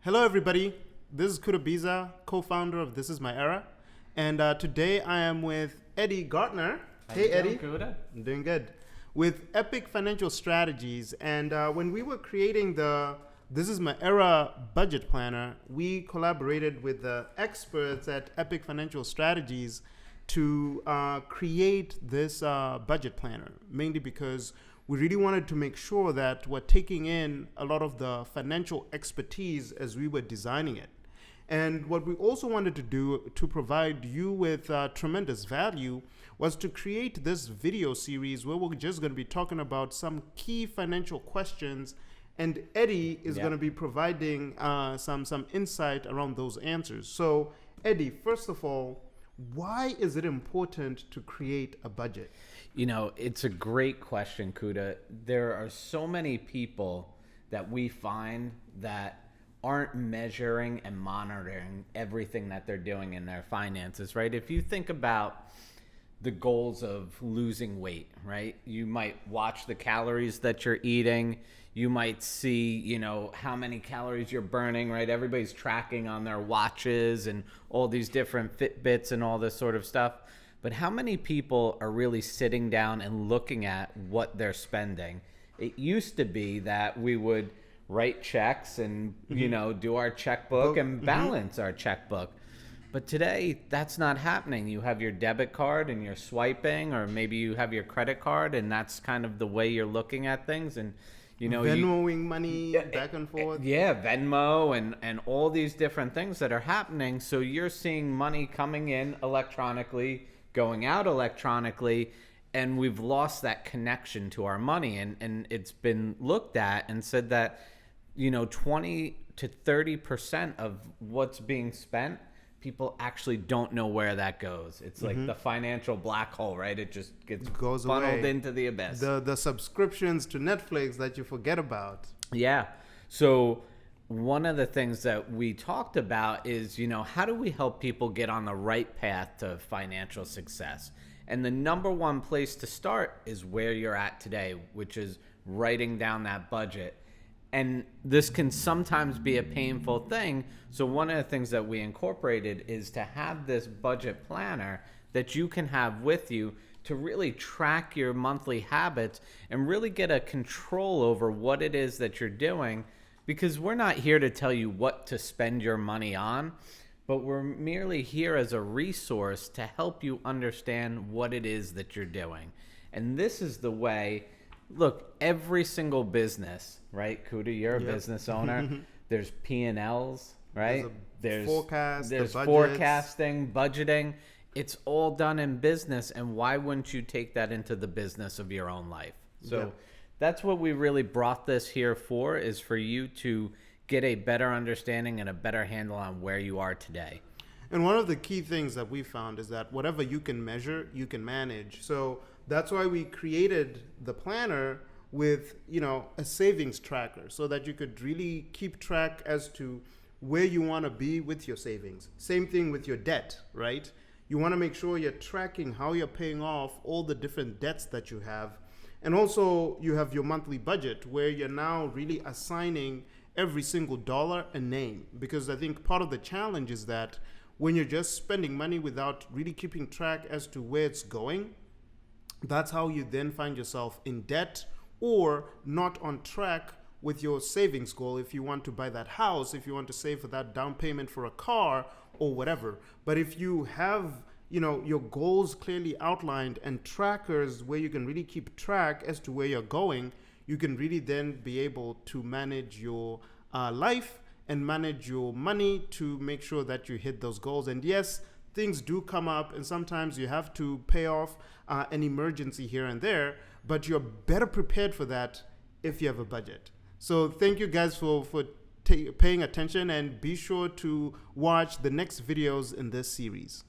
Hello, everybody. This is Kuda Biza, co-founder of ThisIsMyEra. And today I am with Eddie Gartner. Hey, Eddie. Kuda? I'm doing good. With Epic Financial Strategies. And when we were creating the ThisIsMyEra budget planner, we collaborated with the experts at Epic Financial Strategies to create this budget planner, mainly because we really wanted to make sure that we're taking in a lot of the financial expertise as we were designing it. And what we also wanted to do to provide you with tremendous value was to create this video series where we're just going to be talking about some key financial questions, and Eddie is going to be providing some insight around those answers. So Eddie, first of all, why is it important to create a budget? You know, it's a great question, Kuda. There are so many people that we find that aren't measuring and monitoring everything that they're doing in their finances, right? If you think about the goals of losing weight, right? You might watch the calories that you're eating. You might see, you know, how many calories you're burning, right? Everybody's tracking on their watches and all these different Fitbits and all this sort of stuff. But how many people are really sitting down and looking at what they're spending? It used to be that we would write checks and, you know, do our checkbook and balance our checkbook. But today, that's not happening. You have your debit card and you're swiping, or maybe you have your credit card, and that's kind of the way you're looking at things. And, you know, Venmoing money back and forth. Yeah, Venmo and all these different things that are happening. So you're seeing money coming in electronically, going out electronically, and we've lost that connection to our money. And it's been looked at and said that, you know, 20 to 30% of what's being spent, people actually don't know where that goes. It's like the financial black hole, right? It just goes funneled into the abyss. The subscriptions to Netflix that you forget about. Yeah. So one of the things that we talked about is, you know, how do we help people get on the right path to financial success? And the number one place to start is where you're at today, which is writing down that budget. And this can sometimes be a painful thing. So one of the things that we incorporated is to have this budget planner that you can have with you to really track your monthly habits and really get a control over what it is that you're doing. Because we're not here to tell you what to spend your money on, but we're merely here as a resource to help you understand what it is that you're doing. And this is the way, look, every single business, right? Kuda, you're a business owner. There's P&Ls, right? There's forecast, there's forecasting, budgeting. It's all done in business. And why wouldn't you take that into the business of your own life? So that's what we really brought this here for, is for you to get a better understanding and a better handle on where you are today. And one of the key things that we found is that whatever you can measure, you can manage. So that's why we created the planner with, you know, a savings tracker, so that you could really keep track as to where you want to be with your savings. Same thing with your debt, right? You want to make sure you're tracking how you're paying off all the different debts that you have. And also you have your monthly budget, where you're now really assigning every single dollar a name. Because I think part of the challenge is that when you're just spending money without really keeping track as to where it's going, that's how you then find yourself in debt or not on track with your savings goal. If you want to buy that house, if you want to save for that down payment for a car or whatever. But if you have, you know, your goals clearly outlined and trackers where you can really keep track as to where you're going, you can really then be able to manage your life and manage your money to make sure that you hit those goals. And yes, things do come up, and sometimes you have to pay off an emergency here and there, but you're better prepared for that if you have a budget. So thank you guys for paying attention, and be sure to watch the next videos in this series.